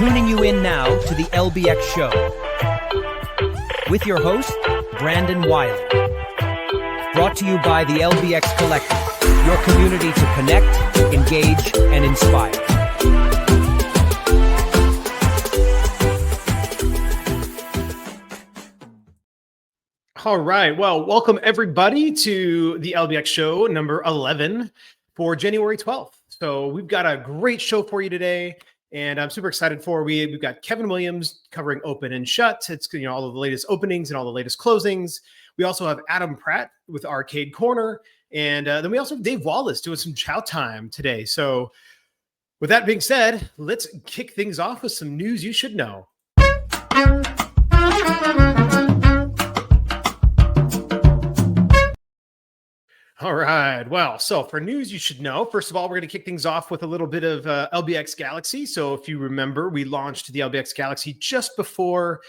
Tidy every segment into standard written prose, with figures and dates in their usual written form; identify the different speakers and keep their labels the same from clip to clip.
Speaker 1: Tuning you in now to the LBX Show with your host, Brandon Willey. Brought to you by the LBX Collective, your community to connect, engage, and inspire.
Speaker 2: All right. Well, welcome everybody to the LBX Show number 11 for January 12th. So we've got a great show for you today, and I'm super excited for. We've got Kevin Williams covering open and shut. It's all of the latest openings and all the latest closings. We also have Adam Pratt with Arcade Corner, and then we also have Dave Wallace doing some chow time today. So with that being said, let's kick things off with some news you should know. All right. Well, so for news you should know, first of all, we're going to kick things off with a little bit of LBX Galaxy. So if you remember, we launched the LBX Galaxy just before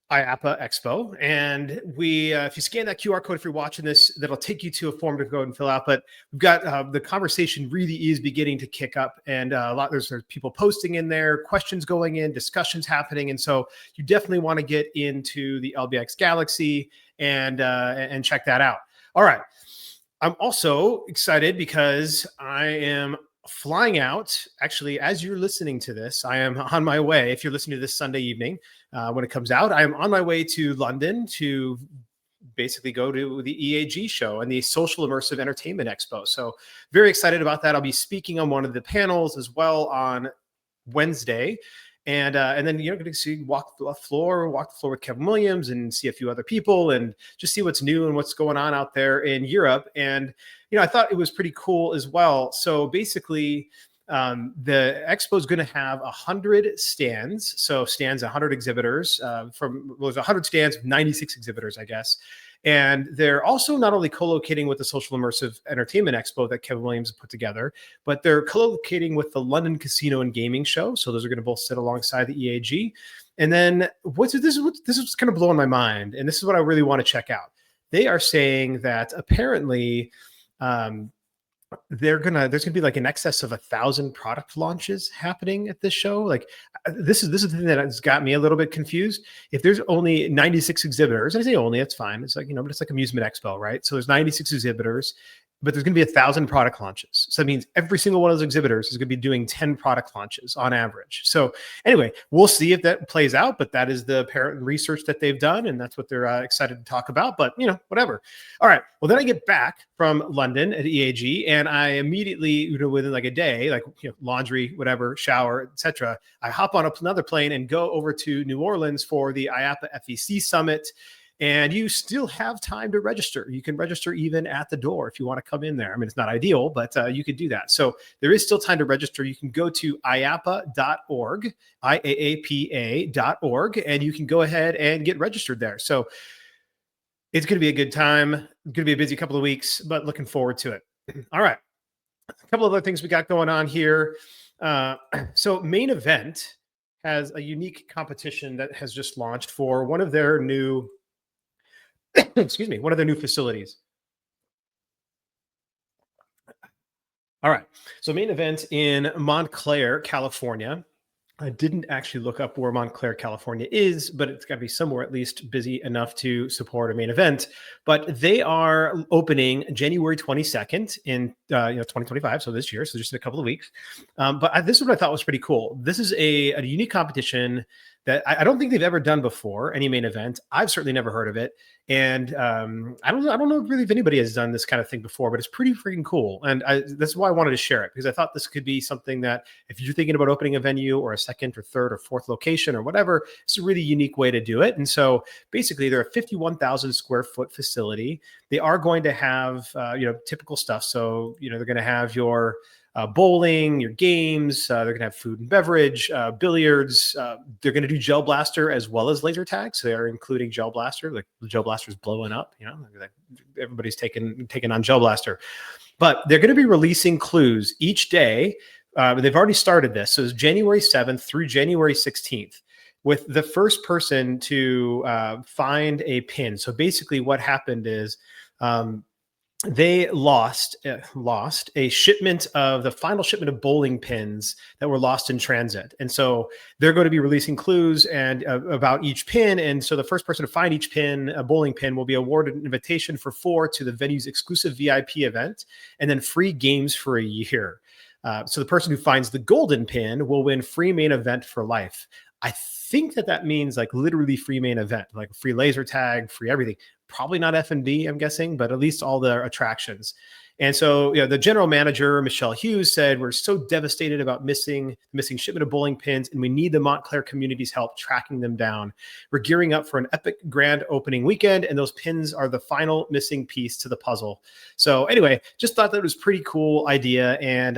Speaker 2: IAAPA Expo. And we, if you scan that QR code, if you're watching this, that'll take you to a form to go and fill out. But we've got the conversation really is beginning to kick up, and there's people posting in there, questions going in, discussions happening. And so you definitely want to get into the LBX Galaxy and check that out. All right. I'm also excited because I am flying out. Actually, as you're listening to this, I am on my way. If you're listening to this Sunday evening, when it comes out, I am on my way to London to basically go to the EAG Show and the Social Immersive Entertainment Expo. So very excited about that. I'll be speaking on one of the panels as well on Wednesday. And then you're going to walk the floor with Kevin Williams and see a few other people and just see what's new and what's going on out there in Europe. And, I thought it was pretty cool as well. So basically, the expo is going to have 100 stands. So stands, 100 exhibitors there's 100 stands, 96 exhibitors, I guess. And they're also not only co-locating with the Social Immersive Entertainment Expo that Kevin Williams put together, but they're co-locating with the London Casino and Gaming Show. So those are going to both sit alongside the EAG. And then this is kind of blowing my mind, and this is what I really want to check out. They are saying that apparently there's gonna be like in excess of 1,000 product launches happening at this show. Like this is the thing that has got me a little bit confused. If there's only 96 exhibitors, and I say only, it's fine. It's like, but it's like amusement expo, right? So there's 96 exhibitors, but there's going to be 1,000 product launches. So that means every single one of those exhibitors is going to be doing 10 product launches on average. So anyway, we'll see if that plays out, but that is the apparent research that they've done, and that's what they're excited to talk about. But, whatever. All right. Well, then I get back from London at EAG, and I immediately, within like a day, like laundry, whatever, shower, etc., I hop on another plane and go over to New Orleans for the IAAPA FEC Summit. And you still have time to register. You can register even at the door if you want to come in there. I mean, it's not ideal, but you could do that. So there is still time to register. You can go to IAAPA.org, IAAPA.org, and you can go ahead and get registered there. So it's going to be a good time. It's going to be a busy couple of weeks, but looking forward to it. All right. A couple of other things we got going on here. So Main Event has a unique competition that has just launched for one of their new one of their new facilities. All right. So Main Event in Montclair, California. I didn't actually look up where Montclair, California is, but it's got to be somewhere at least busy enough to support a Main Event. But they are opening January 22nd in 2025, so this year, so just in a couple of weeks. But this is what I thought was pretty cool. This is a unique competition that I don't think they've ever done before, any Main Event. I've certainly never heard of it. And I don't know really if anybody has done this kind of thing before, but it's pretty freaking cool. And that's why I wanted to share it, because I thought this could be something that if you're thinking about opening a venue or a second or third or fourth location or whatever, it's a really unique way to do it. And so basically they're a 51,000 square foot facility. They are going to have, typical stuff. So, they're going to have your bowling, your games, they're going to have food and beverage, billiards. They're going to do Gel Blaster as well as laser tag. So they are including Gel Blaster. Like the Gel Blaster is blowing up, everybody's taking on Gel Blaster. But they're going to be releasing clues each day. They've already started this. So it's January 7th through January 16th. With the first person to find a pin. So basically what happened is they lost a shipment of the final shipment of bowling pins that were lost in transit. And so they're going to be releasing clues and about each pin. And so the first person to find each pin, a bowling pin, will be awarded an invitation for 4 to the venue's exclusive VIP event, and then free games for a year. So the person who finds the golden pin will win free main event for life. I think that means like literally free main event, like free laser tag, free everything. Probably not F&B, I'm guessing, but at least all the attractions. And so, the general manager, Michelle Hughes, said, "We're so devastated about missing shipment of bowling pins, and we need the Montclair community's help tracking them down. We're gearing up for an epic grand opening weekend, and those pins are the final missing piece to the puzzle." So anyway, just thought that was a pretty cool idea, and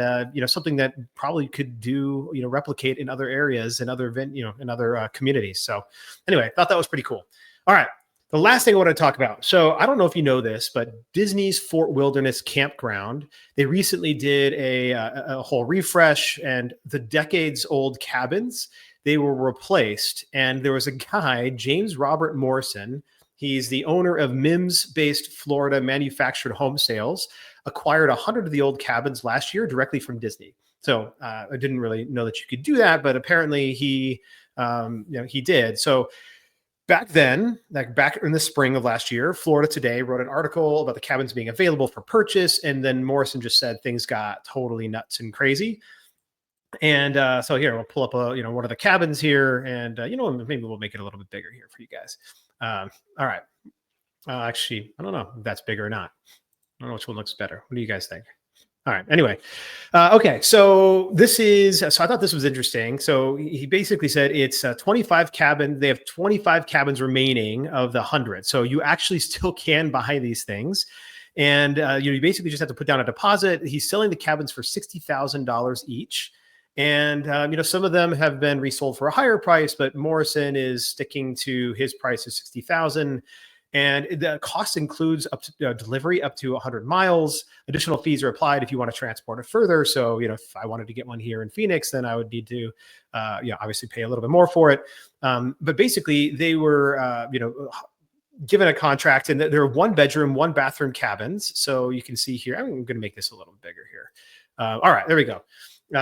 Speaker 2: something that probably could do, replicate in other areas and other in other communities. So anyway, thought that was pretty cool. All right. The last thing I want to talk about. So I don't know if you know this, but Disney's Fort Wilderness Campground, they recently did a whole refresh, and the decades-old cabins, they were replaced. And there was a guy, James Robert Morrison. He's the owner of MIMS-based Florida Manufactured Home Sales, acquired 100 of the old cabins last year directly from Disney. So I didn't really know that you could do that, but apparently he did. So back then, back in the spring of last year, Florida Today wrote an article about the cabins being available for purchase. And then Morrison just said things got totally nuts and crazy. And so here, we'll pull up one of the cabins here, and maybe we'll make it a little bit bigger here for you guys. All right. Actually, I don't know if that's bigger or not. I don't know which one looks better. What do you guys think? All right. Anyway, okay. So I thought this was interesting. So he basically said it's 25 cabins. They have 25 cabins remaining of the 100. So you actually still can buy these things. And you basically just have to put down a deposit. He's selling the cabins for $60,000 each. And, some of them have been resold for a higher price, but Morrison is sticking to his price of $60,000. And the cost includes up to delivery up to 100 miles. Additional fees are applied if you want to transport it further. So, if I wanted to get one here in Phoenix, then I would need to, obviously pay a little bit more for it. But basically, they were, given a contract, and they're 1 bedroom, 1 bathroom cabins. So you can see here, I'm going to make this a little bigger here. All right, there we go.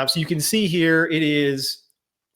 Speaker 2: So you can see here, it is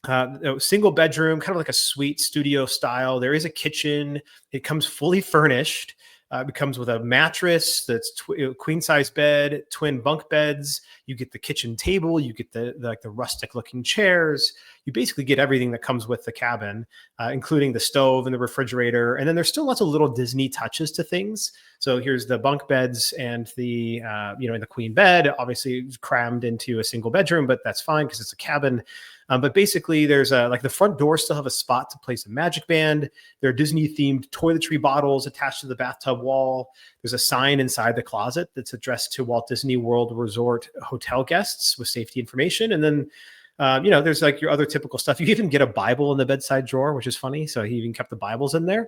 Speaker 2: a single bedroom, kind of like a suite studio style. There is a kitchen. It comes fully furnished. It comes with a mattress that's queen size bed, twin bunk beds. You get the kitchen table. You get the rustic looking chairs. You basically get everything that comes with the cabin, including the stove and the refrigerator. And then there's still lots of little Disney touches to things. So here's the bunk beds and the, in the queen bed, obviously crammed into a single bedroom, but that's fine because it's a cabin. But basically, there's the front door still have a spot to place a magic band. There are Disney-themed toiletry bottles attached to the bathtub wall. There's a sign inside the closet that's addressed to Walt Disney World Resort hotel guests with safety information. And then, there's like your other typical stuff. You even get a Bible in the bedside drawer, which is funny. So he even kept the Bibles in there.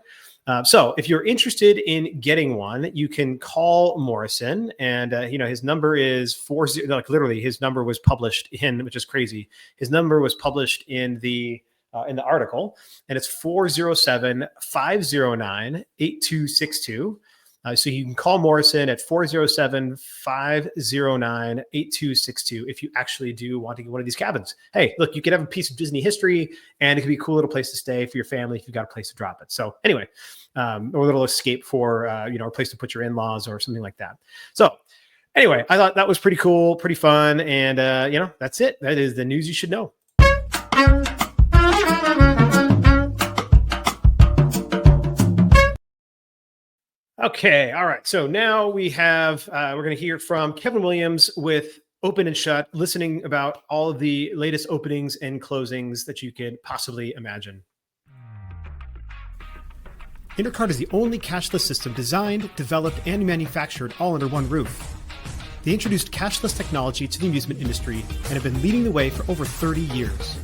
Speaker 2: So if you're interested in getting one, you can call Morrison, and his number is 40. Like literally, his number was published which is crazy. His number was published in the article, and it's 407-509-8262. So you can call Morrison at 407-509-8262 if you actually do want to get one of these cabins. Hey, look, you could have a piece of Disney history, and it could be a cool little place to stay for your family if you've got a place to drop it. So anyway, or a little escape for, a place to put your in-laws or something like that. So anyway, I thought that was pretty cool, pretty fun. And, that's it. That is the news you should know. Okay. All right. So now we have, we're going to hear from Kevin Williams with Open and Shut, listening about all of the latest openings and closings that you could possibly imagine. Intercard is the only cashless system designed, developed, and manufactured all under one roof. They introduced cashless technology to the amusement industry and have been leading the way for over 30 years.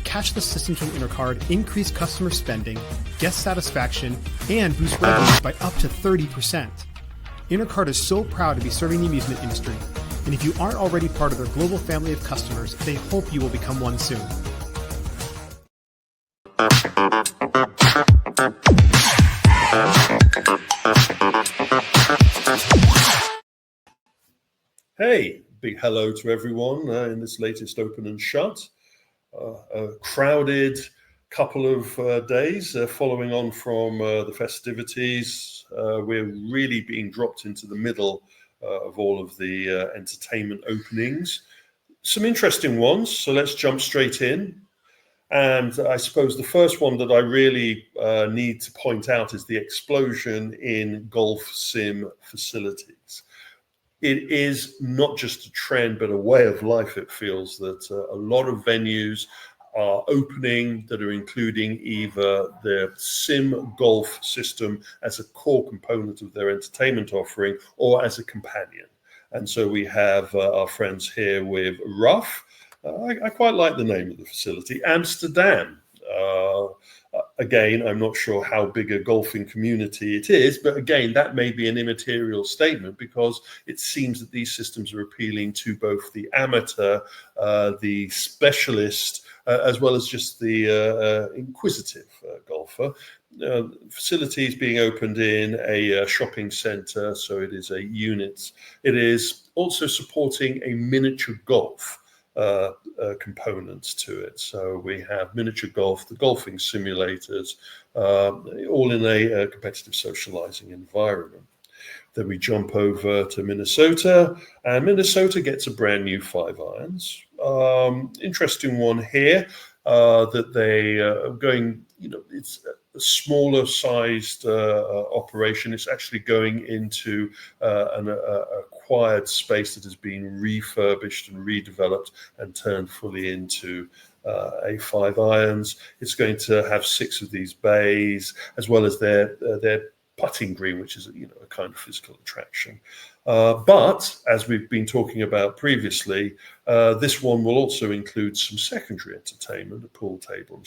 Speaker 2: Cashless systems from Intercard increase customer spending, guest satisfaction, and boost revenues by up to 30%. Intercard is so proud to be serving the amusement industry, and if you aren't already part of their global family of customers, they hope you will become one soon.
Speaker 3: Hey, big hello to everyone in this latest Open and Shut. A crowded couple of days following on from the festivities. We're really being dropped into the middle of all of the entertainment openings. Some interesting ones, so let's jump straight in. And I suppose the first one that I really need to point out is the explosion in golf sim facilities. It is not just a trend, but a way of life. It feels that a lot of venues are opening that are including either their sim golf system as a core component of their entertainment offering or as a companion. And so we have our friends here with Rough. I quite like the name of the facility, Amsterdam. Again, I'm not sure how big a golfing community it is, but again, that may be an immaterial statement because it seems that these systems are appealing to both the amateur, the specialist, as well as just the inquisitive golfer. Facilities being opened in a shopping center, so it is a unit. It is also supporting a miniature golf components to it. So we have miniature golf, the golfing simulators, all in a competitive socializing environment. Then we jump over to Minnesota, and Minnesota gets a brand new 5-irons. Interesting one here that they are going, it's a smaller sized operation. It's actually going into an acquired space that has been refurbished and redeveloped and turned fully into a 5-irons. It's going to have 6 of these bays, as well as their putting green, which is a kind of physical attraction. But as we've been talking about previously, this one will also include some secondary entertainment, a pool table and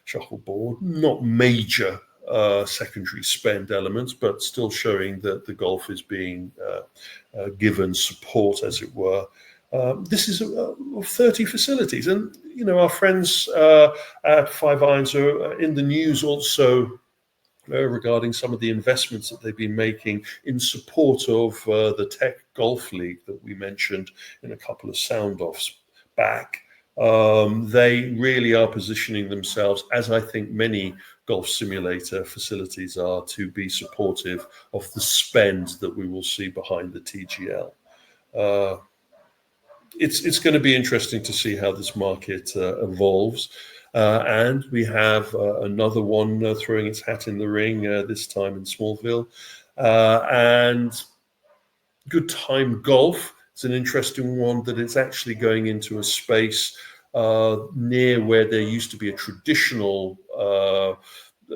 Speaker 3: shuffleboard, not major secondary spend elements, but still showing that the golf is being given support, as it were. This is 30 facilities, and our friends at 5-irons are in the news also regarding some of the investments that they've been making in support of the Tech Golf League that we mentioned in a couple of sound-offs back. They really are positioning themselves, as I think many golf simulator facilities are, to be supportive of the spend that we will see behind the TGL. It's going to be interesting to see how this market evolves. And we have another one throwing its hat in the ring, this time in Smallville. And Good Time Golf. It's an interesting one that it's actually going into a space near where there used to be a traditional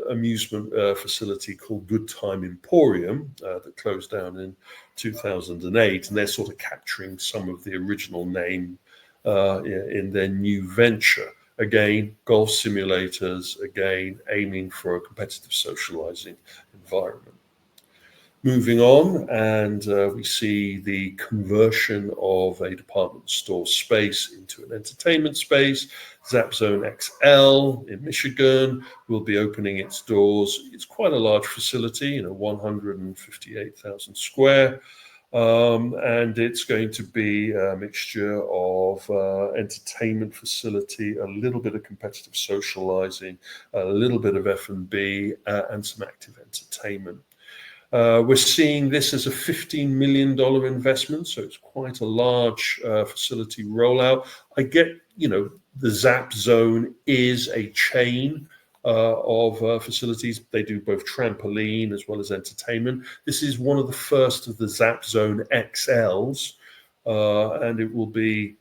Speaker 3: amusement facility called Good Time Emporium that closed down in 2008. And they're sort of capturing some of the original name in their new venture. Again, golf simulators, again, aiming for a competitive socializing environment. Moving on, and we see the conversion of a department store space into an entertainment space. Zap Zone XL in Michigan will be opening its doors. It's quite a large facility, 158,000 square. And it's going to be a mixture of entertainment facility, a little bit of competitive socializing, a little bit of F&B, and some active entertainment. We're seeing this as a $15 million investment, so it's quite a large facility rollout. I get, the Zap Zone is a chain of facilities. They do both trampoline as well as entertainment. This is one of the first of the Zap Zone XLs, and it will be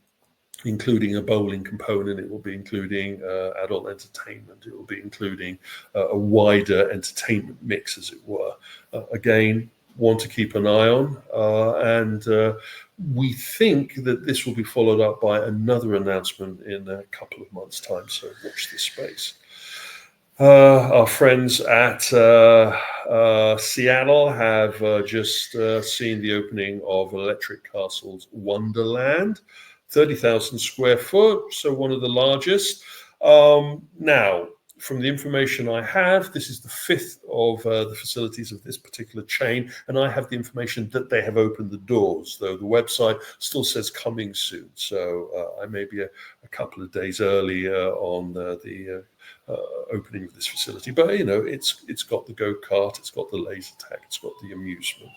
Speaker 3: including a bowling component. It will be including adult entertainment. It will be including a wider entertainment mix, as it were. Again, one to keep an eye on. And we think that this will be followed up by another announcement in a couple of months' time. So watch this space. Our friends at Seattle have just seen the opening of Electric Castle's Wonderland. 30,000 square foot, so one of the largest. Now, from the information I have, this is the 5th of the facilities of this particular chain, and I have the information that they have opened the doors, though the website still says coming soon. So I may be a couple of days early on the opening of this facility, but it's got the go-kart, it's got the laser tag, it's got the amusement.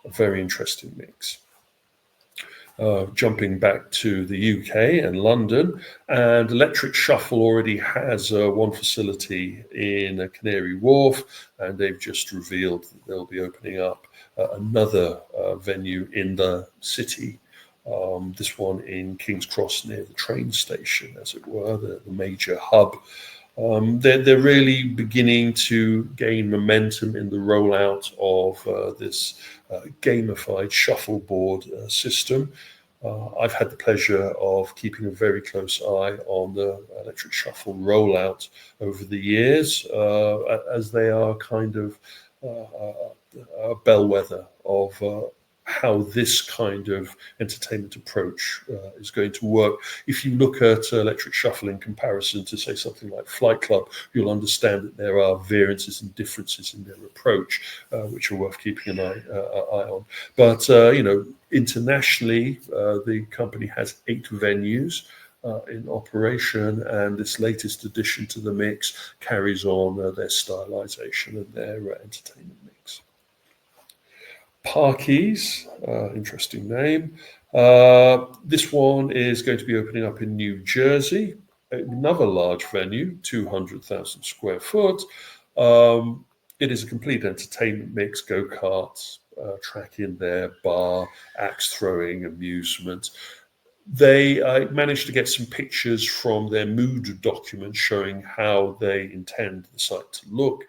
Speaker 3: A very interesting mix. Jumping back to the UK and London, and Electric Shuffle already has one facility in Canary Wharf, and they've just revealed that they'll be opening up another venue in the city. This one in King's Cross near the train station, as it were, the major hub. They're really beginning to gain momentum in the rollout of this gamified shuffleboard system. I've had the pleasure of keeping a very close eye on the Electric Shuffle rollout over the years, as they are kind of a bellwether of how this kind of entertainment approach is going to work. If you look at Electric Shuffle in comparison to, say, something like Flight Club, you'll understand that there are variances and differences in their approach, which are worth keeping an eye on. But, internationally, the company has 8 venues in operation, and this latest addition to the mix carries on their stylization and their entertainment mix. Parkies, interesting name. This one is going to be opening up in New Jersey, another large venue, 200,000 square foot. It is a complete entertainment mix, go-karts, track in there, bar, axe throwing, amusement. They managed to get some pictures from their mood document showing how they intend the site to look.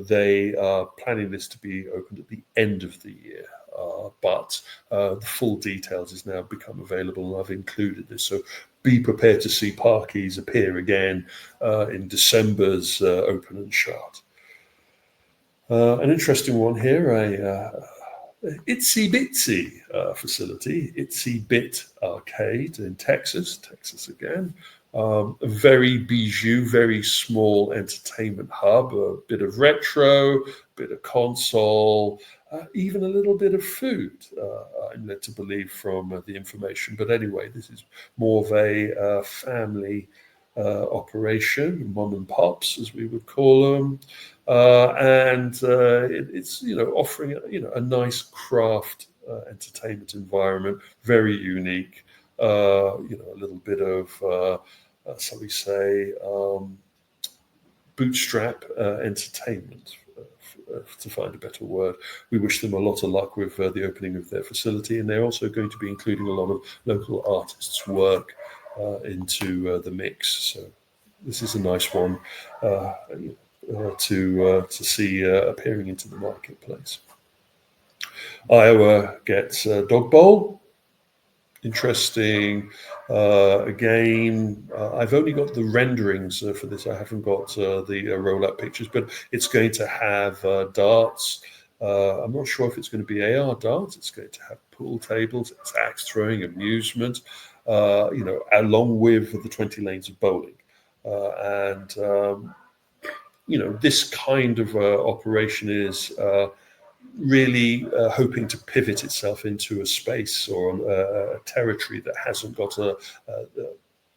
Speaker 3: They are planning this to be opened at the end of the year, but the full details is now become available, and I've included this. So be prepared to see Parkies appear again in December's Open and Shut. An interesting one here, Itsy Bitsy facility, Itsy Bit Arcade in Texas again. A very bijou, very small entertainment hub, a bit of retro, a bit of console, even a little bit of food, I'm led to believe from the information. But anyway, this is more of a family operation, mom and pops, as we would call them. And it's offering a nice craft entertainment environment, very unique. A little bit of shall we say bootstrap entertainment, to find a better word. We wish them a lot of luck with the opening of their facility, and they're also going to be including a lot of local artists' work into the mix. So this is a nice one to see appearing into the marketplace. Iowa gets Dog Bowl. Interesting. Again, I've only got the renderings for this. I haven't got the rollout pictures, but it's going to have darts. I'm not sure if it's going to be AR darts. It's going to have pool tables, it's axe throwing, amusement, along with the 20 lanes of bowling. This kind of operation is really hoping to pivot itself into a space or a territory that hasn't got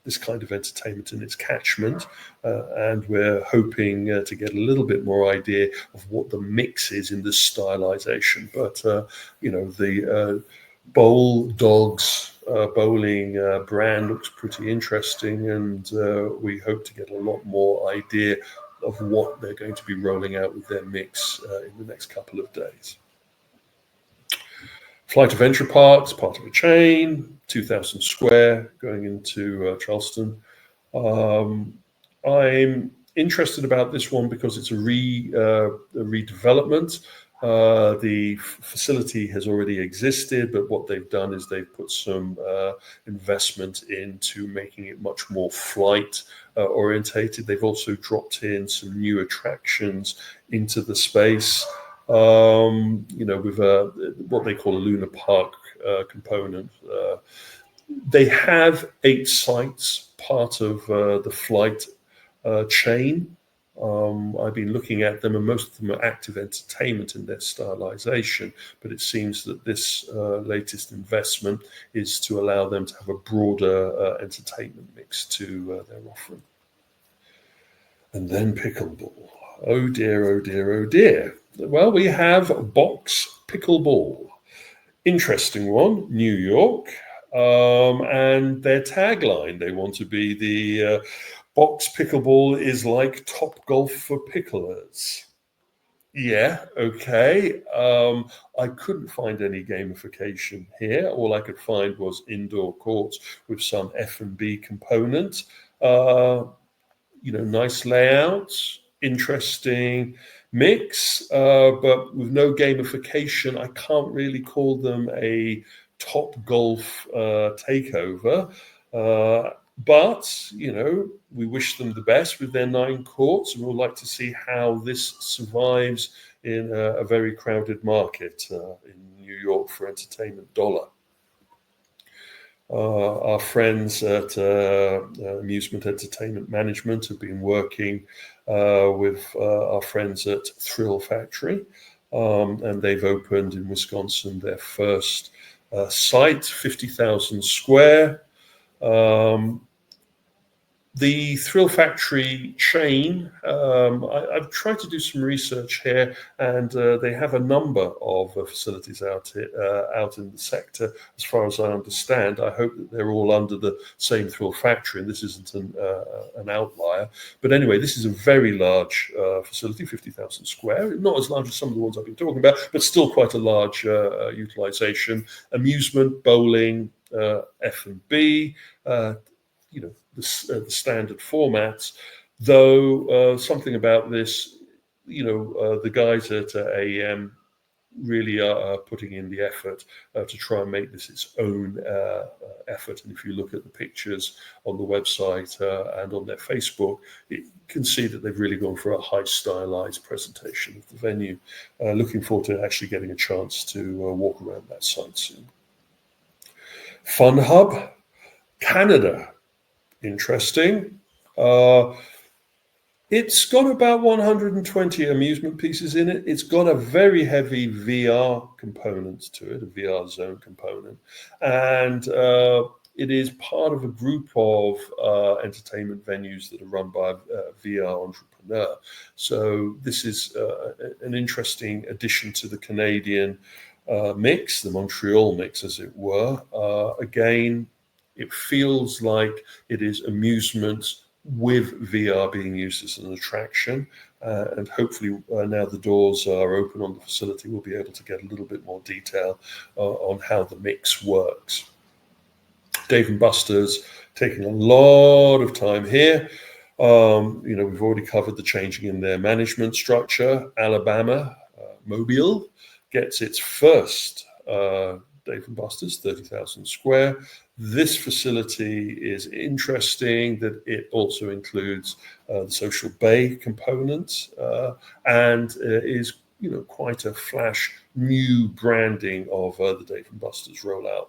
Speaker 3: this kind of entertainment in its catchment, and we're hoping to get a little bit more idea of what the mix is in this stylization. But the Bowl Dogs bowling brand looks pretty interesting, and we hope to get a lot more idea of what they're going to be rolling out with their mix in the next couple of days. Flight Adventure Parks, part of a chain, 2,000 square, going into Charleston. I'm interested about this one because it's a redevelopment. The facility has already existed, but what they've done is they've put some investment into making it much more flight orientated. They've also dropped in some new attractions into the space, with what they call a Luna Park component. They have 8 sites, part of the flight chain. I've been looking at them, and most of them are active entertainment in their stylization, but it seems that this latest investment is to allow them to have a broader entertainment mix to their offering. And then pickleball. Oh dear, oh dear, oh dear. Well, we have Box Pickleball. Interesting one, New York. And their tagline, they want to be the Box Pickleball is like Top Golf for picklers. Yeah, okay. I couldn't find any gamification here. All I could find was indoor courts with some F&B component. Nice layouts, interesting mix, but with no gamification. I can't really call them a Top Golf takeover. But, we wish them the best with their 9 courts, and we'll like to see how this survives in a very crowded market in New York for entertainment dollar. Our friends at Amusement Entertainment Management have been working with our friends at Thrill Factory, and they've opened in Wisconsin their first site, 50,000 square. The Thrill Factory chain, I've tried to do some research here, and they have a number of facilities out in the sector, as far as I understand. I hope that they're all under the same Thrill Factory, and this isn't an outlier. But anyway, this is a very large facility, 50,000 square, not as large as some of the ones I've been talking about, but still quite a large utilization. Amusement, bowling, F&B, the standard formats, though something about this, the guys at AEM really are putting in the effort to try and make this its own effort. And if you look at the pictures on the website and on their Facebook, you can see that they've really gone for a high stylized presentation of the venue. Looking forward to actually getting a chance to walk around that site soon. Fun Hub, Canada. Interesting. It's got about 120 amusement pieces in it. It's got a very heavy VR component to it, a VR zone component. And it is part of a group of entertainment venues that are run by a VR entrepreneur. So this is an interesting addition to the Canadian mix, the Montreal mix, as it were. Again, it feels like it is amusement with VR being used as an attraction. And hopefully now the doors are open on the facility, we'll be able to get a little bit more detail on how the mix works. Dave & Buster's taking a lot of time here. We've already covered the changing in their management structure. Alabama, Mobile, gets its first Dave & Buster's, 30,000 square. This facility is interesting that it also includes the Social Bay component and is quite a flash new branding of the Dave & Buster's rollout.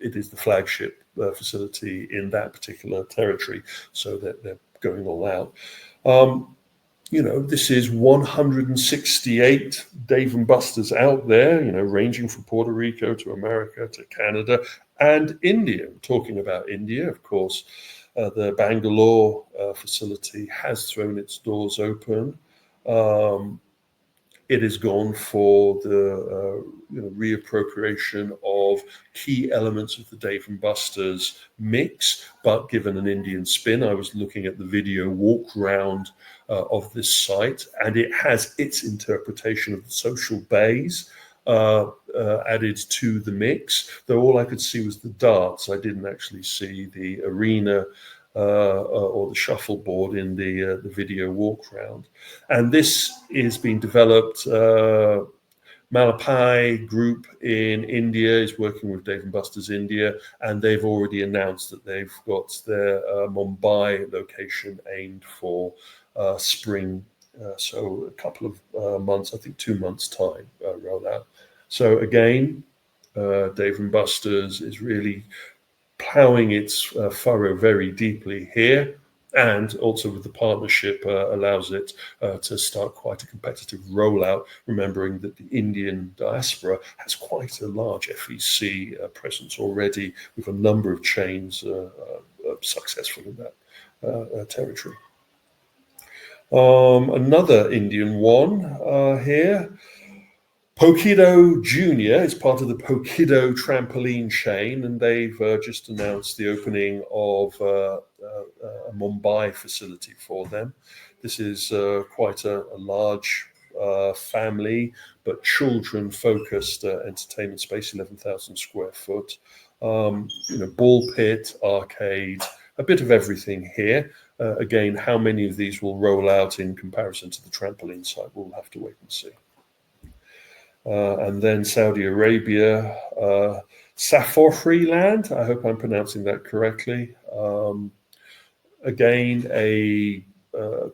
Speaker 3: It is the flagship facility in that particular territory, so that they're going all out. This is 168 Dave & Buster's out there, ranging from Puerto Rico to America to Canada and India. Talking about India, of course, the Bangalore facility has thrown its doors open. It has gone for the reappropriation of key elements of the Dave & Buster's mix, but given an Indian spin. I was looking at the video walk round of this site, and it has its interpretation of the Social Bays added to the mix, though all I could see was the darts. I didn't actually see the arena or the shuffleboard in the video walk round. And this is being developed. Malapai Group in India is working with Dave & Buster's India, and they've already announced that they've got their Mumbai location aimed for spring. So a couple of months, I think 2 months time rollout. So again, Dave & Buster's is really plowing its furrow very deeply here. And also with the partnership allows it to start quite a competitive rollout, remembering that the Indian diaspora has quite a large FEC presence already, with a number of chains successful in that territory. Another Indian one here. Pokido Junior is part of the Pokido trampoline chain, and they've just announced the opening of a Mumbai facility for them. This is quite a large family, but children-focused entertainment space, 11,000 square foot. Ball pit, arcade, a bit of everything here. Again, how many of these will roll out in comparison to the trampoline side, we'll have to wait and see. And then Saudi Arabia, Safor Land, I hope I'm pronouncing that correctly. Again,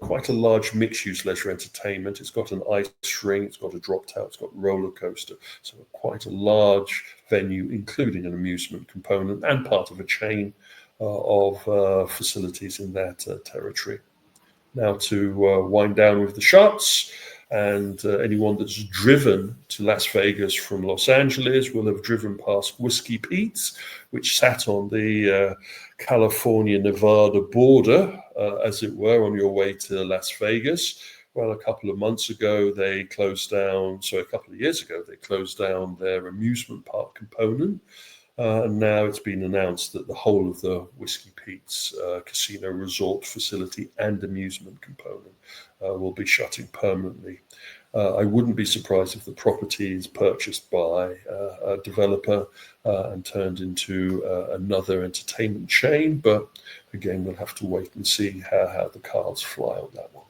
Speaker 3: quite a large mixed-use leisure entertainment. It's got an ice rink, it's got a drop tower, it's got a roller coaster. So quite a large venue, including an amusement component and part of a chain of facilities in that territory. Now to wind down with the shots. And anyone that's driven to Las Vegas from Los Angeles will have driven past Whiskey Pete's, which sat on the California-Nevada border, as it were, on your way to Las Vegas. Well, a couple of years ago, they closed down their amusement park component. And now it's been announced that the whole of the Whiskey Pete's casino resort facility and amusement component will be shutting permanently. I wouldn't be surprised if the property is purchased by a developer and turned into another entertainment chain. But again, we'll have to wait and see how the cards fly on that one.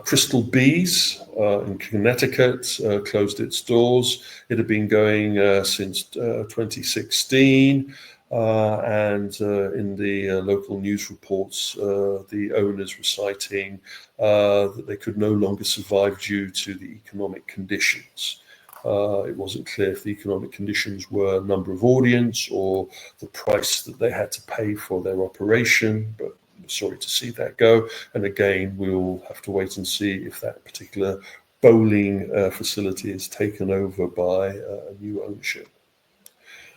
Speaker 3: Crystal Bees in Connecticut closed its doors. It had been going since 2016, and in the local news reports, the owners were citing that they could no longer survive due to the economic conditions. It wasn't clear if the economic conditions were number of audience or the price that they had to pay for their operation, but sorry to see that go. And again, we'll have to wait and see if that particular bowling facility is taken over by a new ownership.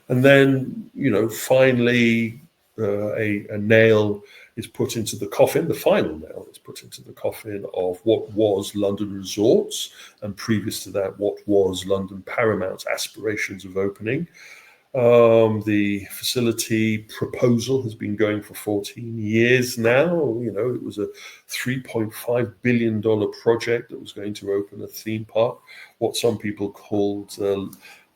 Speaker 3: And then, finally, a nail is put into the coffin. The final nail is put into the coffin of what was London Resorts, and previous to that, what was London Paramount's aspirations of opening. The facility proposal has been going for 14 years now. It was a $3.5 billion project that was going to open a theme park, what some people called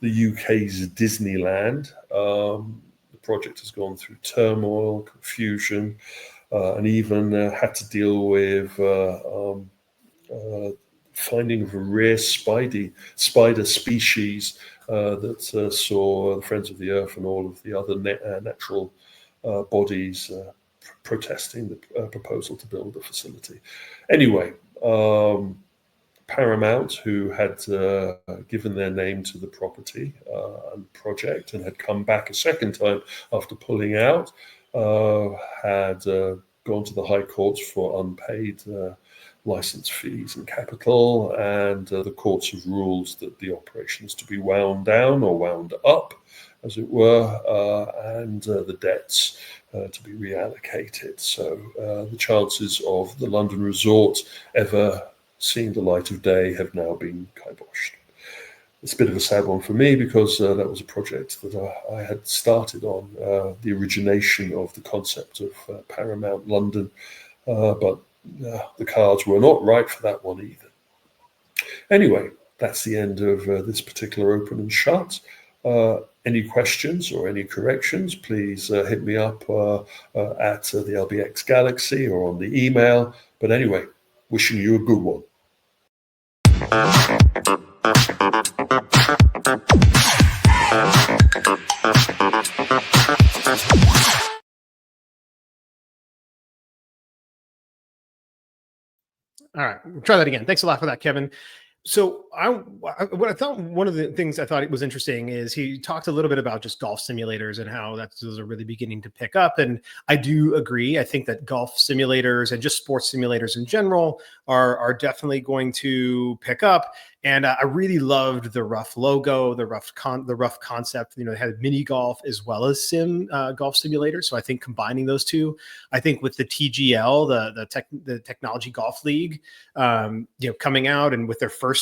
Speaker 3: the UK's Disneyland. The project has gone through turmoil, confusion, and even had to deal with finding of a rare spider species that saw the Friends of the Earth and all of the other natural bodies protesting the proposal to build the facility. Anyway, Paramount, who had given their name to the property and project and had come back a second time after pulling out, had gone to the High Courts for unpaid license fees and capital, and the courts have ruled that the operation is to be wound down or wound up, as it were, and the debts to be reallocated. So the chances of the London Resort ever seeing the light of day have now been kiboshed. It's a bit of a sad one for me because that was a project that I had started on, the origination of the concept of Paramount London, but the cards were not right for that one either. Anyway, that's the end of this particular open and shut. Any questions or any corrections, please hit me up at the LBX Galaxy or on the email. But anyway, wishing you a good one.
Speaker 2: All right, we'll try that again. Thanks a lot for that, Kevin. So what I thought, one of the things I thought it was interesting is he talked a little bit about just golf simulators and how those are really beginning to pick up. And I do agree. I think that golf simulators and just sports simulators in general are definitely going to pick up. And I really loved the rough logo, the rough concept. You know, they had mini golf as well as golf simulator. So I think combining those two, I think with the TGL, the Technology Golf League, coming out, and with their first,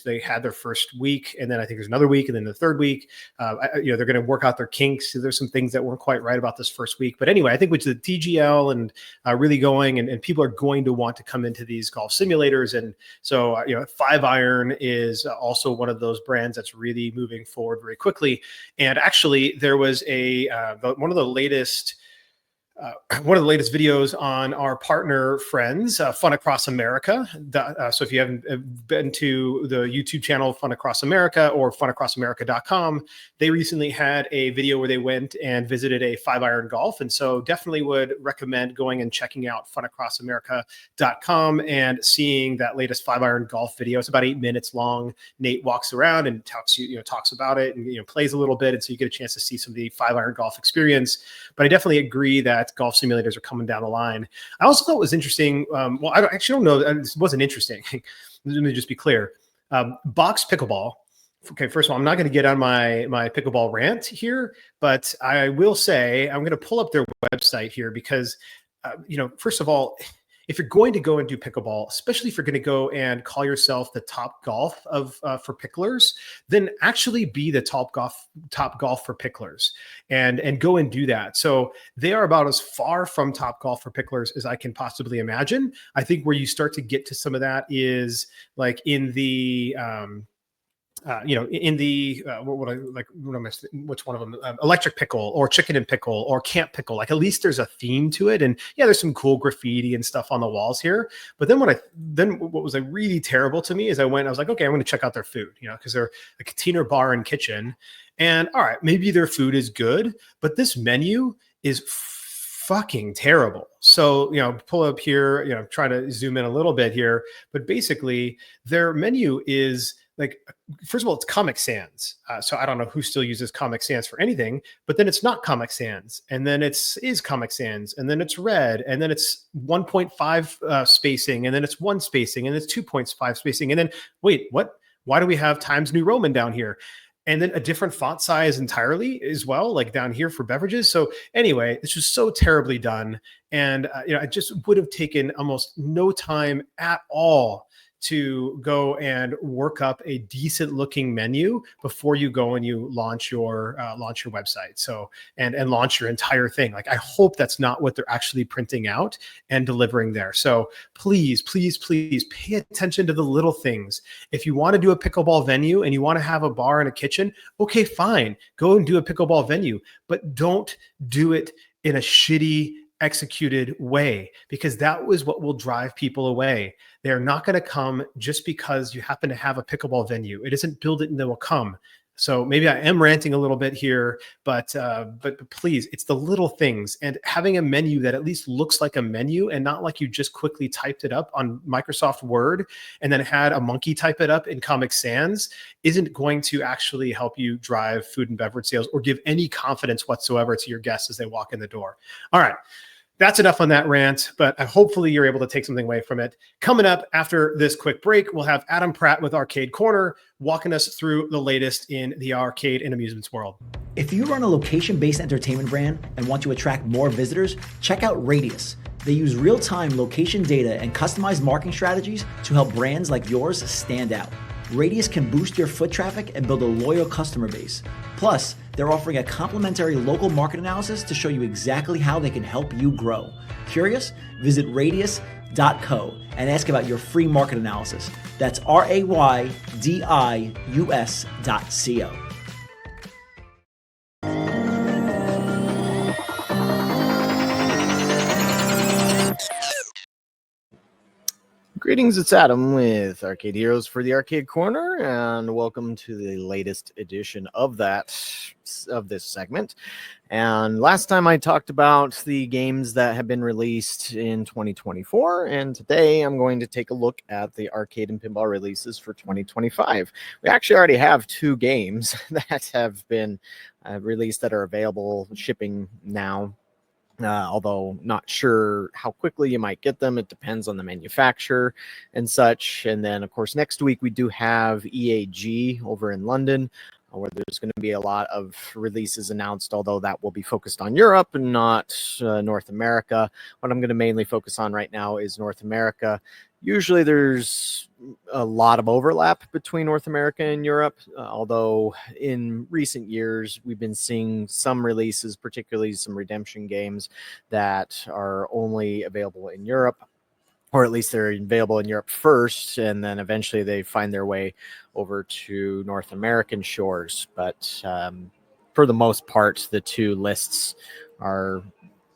Speaker 2: they had their first week, and then I think there's another week, and then the third week, they're going to work out their kinks. So there's some things that weren't quite right about this first week, but anyway, I think with the TGL and really going, and people are going to want to come into these golf simulators, and so 5-iron is also one of those brands that's really moving forward very quickly. And actually, there was one of the latest videos on our partner friends, Fun Across America. So if you haven't been to the YouTube channel Fun Across America or funacrossamerica.com, they recently had a video where they went and visited a 5-iron golf. And so definitely would recommend going and checking out funacrossamerica.com and seeing that latest 5-iron golf video. It's about 8 minutes long. Nate walks around and talks about it and plays a little bit. And so you get a chance to see some of the 5-iron golf experience. But I definitely agree that golf simulators are coming down the line. I also thought it was interesting. I don't know. This wasn't interesting. Let me just be clear. Box pickleball. Okay, first of all, I'm not going to get on my pickleball rant here, but I will say I'm going to pull up their website here because, first of all, if you're going to go and do pickleball, especially if you're going to go and call yourself the top golf for picklers, then actually be the top golf for picklers and go and do that. So they are about as far from top golf for picklers as I can possibly imagine. I think where you start to get to some of that is like in the which one of them, electric pickle or chicken and pickle or camp pickle. Like at least there's a theme to it, and yeah, there's some cool graffiti and stuff on the walls here. But then what was like really terrible to me is I was like, okay, I'm going to check out their food, because they're a container bar and kitchen, and all right, maybe their food is good, but this menu is fucking terrible. So, pull up here, try to zoom in a little bit here, but basically their menu is like, first of all, it's Comic Sans. So I don't know who still uses Comic Sans for anything, but then it's not Comic Sans. And then is Comic Sans. And then it's red. And then it's 1.5 spacing. And then it's 1 spacing. And it's 2.5 spacing. And then, wait, what? Why do we have Times New Roman down here? And then a different font size entirely as well, like down here for beverages. So anyway, it's just so terribly done. And, it just would have taken almost no time at all to go and work up a decent looking menu before you go and you launch your website. So, and launch your entire thing. Like, I hope that's not what they're actually printing out and delivering there. So please, please, please pay attention to the little things. If you want to do a pickleball venue and you want to have a bar and a kitchen, okay, fine, go and do a pickleball venue, but don't do it in a shitty executed way, because that was what will drive people away. They're not going to come just because you happen to have a pickleball venue. It isn't build it and they will come. So maybe I am ranting a little bit here, but please, it's the little things, and having a menu that at least looks like a menu and not like you just quickly typed it up on Microsoft Word and then had a monkey type it up in Comic Sans isn't going to actually help you drive food and beverage sales or give any confidence whatsoever to your guests as they walk in the door. All right. That's enough on that rant, but hopefully you're able to take something away from it. Coming up after this quick break, we'll have Adam Pratt with Arcade Corner walking us through the latest in the arcade and amusements world.
Speaker 4: If you run a location-based entertainment brand and want to attract more visitors, check out Radius. They use real-time location data and customized marketing strategies to help brands like yours stand out. Radius can boost your foot traffic and build a loyal customer base. Plus, they're offering a complimentary local market analysis to show you exactly how they can help you grow. Curious? Visit radius.co and ask about your free market analysis. That's RAYDIUS.co.
Speaker 5: Greetings, it's Adam with Arcade Heroes for the Arcade Corner, and welcome to the latest edition of this segment. And last time I talked about the games that have been released in 2024, and today I'm going to take a look at the arcade and pinball releases for 2025. We actually already have 2 games that have been released that are available shipping now. Although not sure how quickly you might get them. It depends on the manufacturer and such. And then, of course, next week we do have EAG over in London, where there's going to be a lot of releases announced, although that will be focused on Europe and not North America. What I'm going to mainly focus on right now is North America. Usually there's a lot of overlap between North America and Europe, although in recent years we've been seeing some releases, particularly some redemption games that are only available in Europe, or at least they're available in Europe first, and then eventually they find their way over to North American shores. But for the most part, the 2 lists are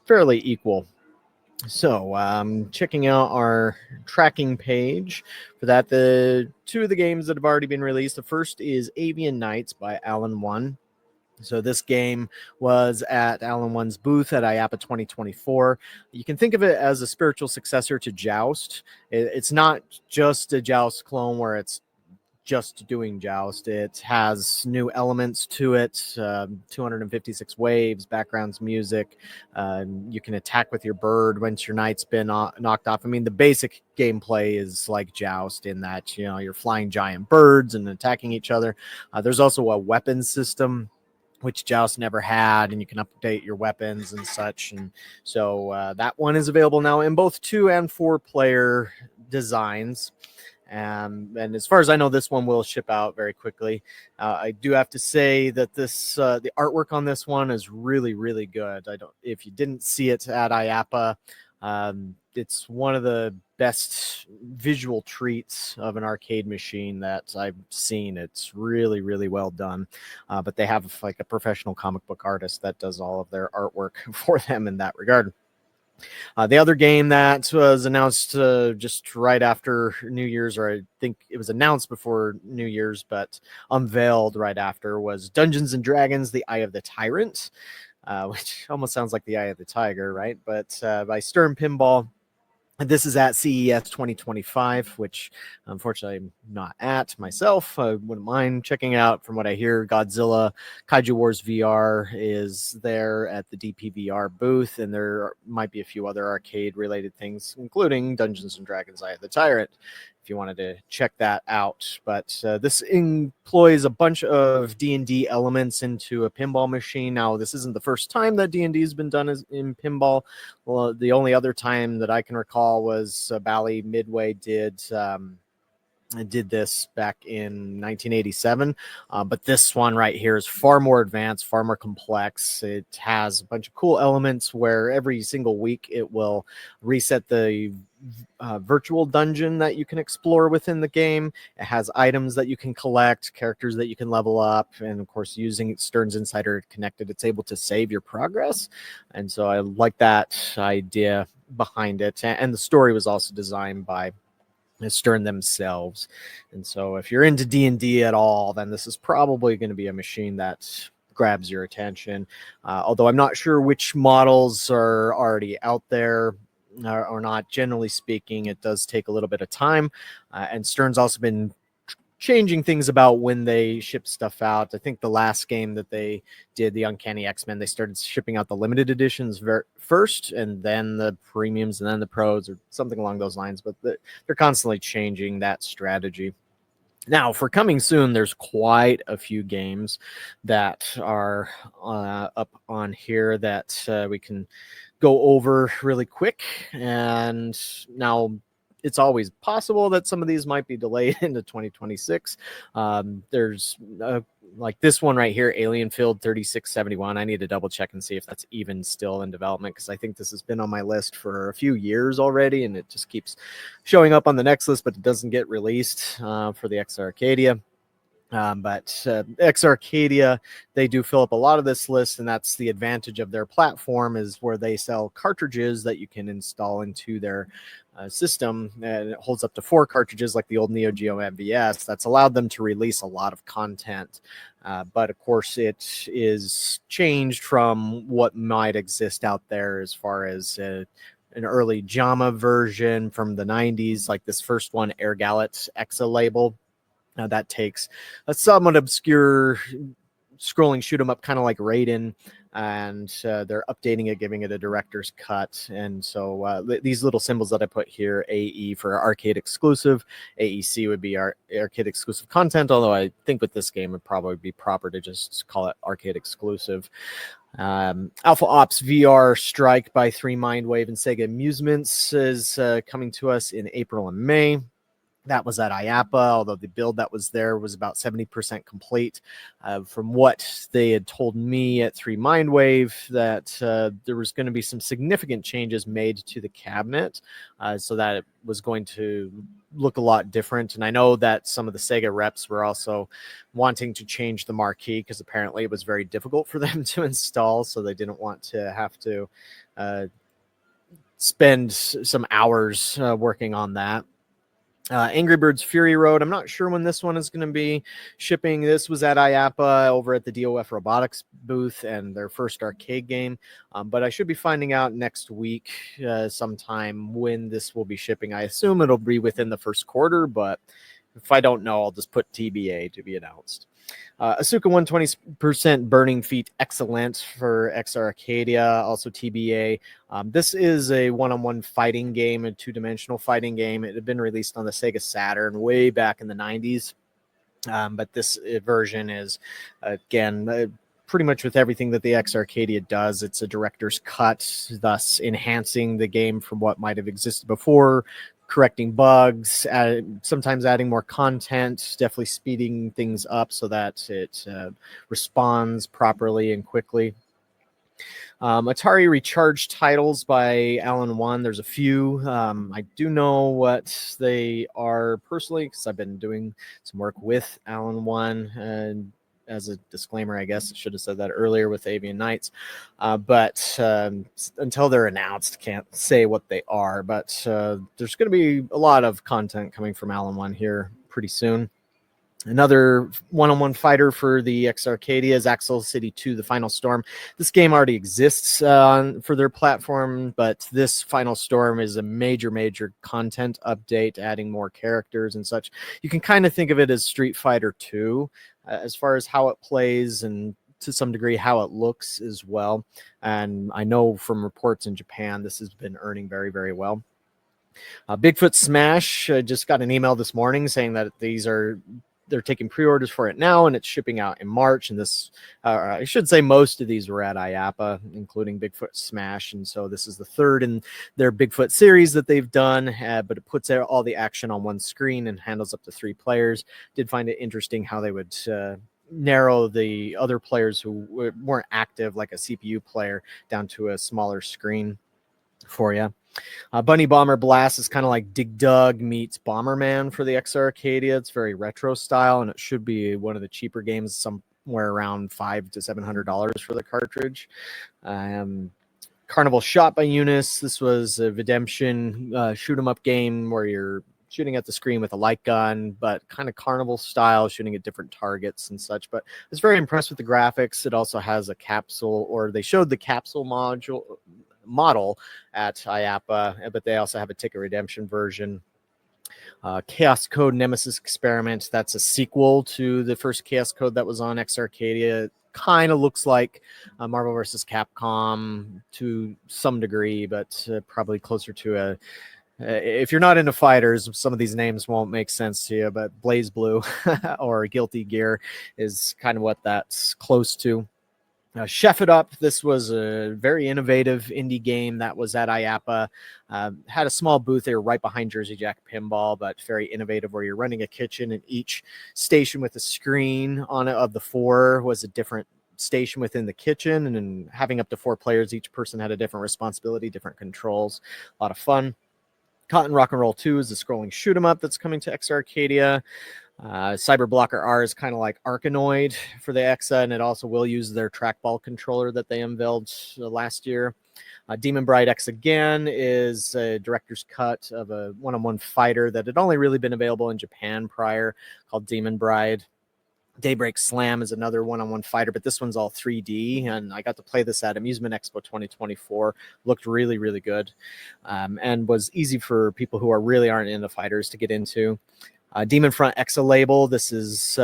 Speaker 5: fairly equal. So checking out our tracking page for that, the 2 of the games that have already been released. The first is Avian Nights by Alan One. So this game was at Alan One's booth at IAAPA 2024. You can think of it as a spiritual successor to Joust. It's not just a Joust clone where it's just doing Joust. It has new elements to it, 256 waves, backgrounds, music. You can attack with your bird once your knight's been knocked off. I mean, the basic gameplay is like Joust in that, you're flying giant birds and attacking each other. There's also a weapon system, which Joust never had, and you can update your weapons and such. And so that one is available now in both 2 and 4 player designs. And as far as I know, this one will ship out very quickly. I do have to say that the artwork on this one is really, really good. If you didn't see it at IAAPA, it's one of the best visual treats of an arcade machine that I've seen. It's really, really well done. But they have like a professional comic book artist that does all of their artwork for them in that regard. The other game that was announced just right after New Year's, or I think it was announced before New Year's, but unveiled right after, was Dungeons & Dragons: The Eye of the Tyrant, which almost sounds like the Eye of the Tiger, right? But by Stern Pinball. This is at CES 2025, which unfortunately I'm not at myself. I wouldn't mind checking out. From what I hear, Godzilla Kaiju Wars VR is there at the DPVR booth, and there might be a few other arcade-related things, including Dungeons & Dragons: Eye of the Tyrant, if you wanted to check that out. But this employs a bunch of D&D elements into a pinball machine. Now, this isn't the first time that D&D has been done in pinball. Well, the only other time that I can recall was Bally Midway did this back in 1987. But this one right here is far more advanced, far more complex. It has a bunch of cool elements where every single week it will reset the virtual dungeon that you can explore within the game. It has items that you can collect, characters that you can level up, and of course, using Stern's Insider Connected, it's able to save your progress. And so I like that idea behind it. And the story was also designed by Stern themselves. And so if you're into D&D at all, then this is probably going to be a machine that grabs your attention. Although I'm not sure which models are already out there or not. Generally speaking, it does take a little bit of time. And Stern's also been changing things about when they ship stuff out. I think the last game that they did, the Uncanny X-Men, they started shipping out the limited editions first, and then the premiums, and then the pros, or something along those lines. But they're constantly changing that strategy. Now, for coming soon, there's quite a few games that are up on here that we can go over really quick. And now, it's always possible that some of these might be delayed into 2026. There's like this one right here, Alien Field 3671. I need to double check and see if that's even still in development, because I think this has been on my list for a few years already, and it just keeps showing up on the next list, but it doesn't get released for the X Arcadia. But X Arcadia, they do fill up a lot of this list, and that's the advantage of their platform, is where they sell cartridges that you can install into their system, and it holds up to 4 cartridges like the old Neo Geo MVS. That's allowed them to release a lot of content, but of course it is changed from what might exist out there as far as an early JAMA version from the 90s, like this first one, Air Gallet Exa label. That takes a somewhat obscure scrolling shoot 'em up, kind of like Raiden, and they're updating it, giving it a director's cut. And so these little symbols that I put here, AE for arcade exclusive, AEC would be our arcade exclusive content, although I think with this game it would probably be proper to just call it arcade exclusive. Alpha Ops VR Strike by 3 Mindwave and Sega Amusements is coming to us in April and May. That was at IAAPA, although the build that was there was about 70% complete. From what they had told me at 3 Mindwave, that there was going to be some significant changes made to the cabinet so that it was going to look a lot different. And I know that some of the Sega reps were also wanting to change the marquee because apparently it was very difficult for them to install, so they didn't want to have to spend some hours working on that. Angry Birds Fury Road, I'm not sure when this one is going to be shipping. This was at IAAPA over at the DOF Robotics booth and their first arcade game, but I should be finding out next week sometime when this will be shipping. I assume it'll be within the first quarter, but if I don't know, I'll just put TBA to be announced. Asuka 120% Burning Feet Excellent for XR Arcadia, also TBA. This is a one-on-one fighting game, a 2-dimensional fighting game. It had been released on the Sega Saturn way back in the 90s, but this version is, again, pretty much with everything that the X Arcadia does. It's a director's cut, thus enhancing the game from what might have existed before, correcting bugs, sometimes adding more content, definitely speeding things up so that it responds properly and quickly. Atari Recharge titles by Alan One. There's a few. I do know what they are personally because I've been doing some work with Alan One, and as a disclaimer, I guess I should have said that earlier with Avian Nights, but until they're announced, can't say what they are. But there's going to be a lot of content coming from Alan One here pretty soon. Another one-on-one fighter for the X Arcadia is Axel City 2: The Final Storm. This game already exists for their platform, but this Final Storm is a major content update, adding more characters and such. You can kind of think of it as Street Fighter 2 as far as how it plays and to some degree how it looks as well. And I know from reports in Japan, this has been earning very well. Bigfoot Smash, just got an email this morning saying that they're taking pre-orders for it now, and it's shipping out in March. And this, I should say most of these were at IAAPA, including Bigfoot Smash. And so this is the third in their Bigfoot series that they've done, but it puts all the action on one screen and handles up to 3 players. Did find it interesting how they would narrow the other players who weren't active, like a CPU player, down to a smaller screen for you. Bunny Bomber Blast is kind of like Dig Dug meets Bomberman for the XR Arcadia. It's very retro style, and it should be one of the cheaper games, somewhere around $500 to $700 for the cartridge. Carnival Shot by Eunice. This was a redemption shoot 'em up game where you're shooting at the screen with a light gun, but kind of carnival style, shooting at different targets and such. But I was very impressed with the graphics. It also has a capsule, or they showed the capsule model at IAAPA, but they also have a ticket redemption version. Chaos Code Nemesis Experiment, that's a sequel to the first Chaos Code that was on X Arcadia. It kind of looks like Marvel vs. Capcom to some degree, but probably closer to if you're not into fighters, some of these names won't make sense to you, but Blaze Blue or Guilty Gear is kind of what that's close to. Chef It Up. This was a very innovative indie game that was at IAAPA. Had a small booth there right behind Jersey Jack Pinball, but very innovative, where you're running a kitchen, and each station with a screen on it of the 4 was a different station within the kitchen, and then having up to 4 players, each person had a different responsibility, different controls. A lot of fun. Cotton Rock and Roll 2 is a scrolling shoot 'em up that's coming to X Arcadia. Cyber Blocker R is kind of like Arkanoid for the EXA, and it also will use their trackball controller that they unveiled last year. Demon Bride X again is a director's cut of a one-on-one fighter that had only really been available in Japan prior, called Demon Bride. Daybreak Slam is another one-on-one fighter, but this one's all 3D, and I got to play this at Amusement Expo 2024. Looked really, really good, and was easy for people who really aren't into fighters to get into. Demon Front Exa label. This is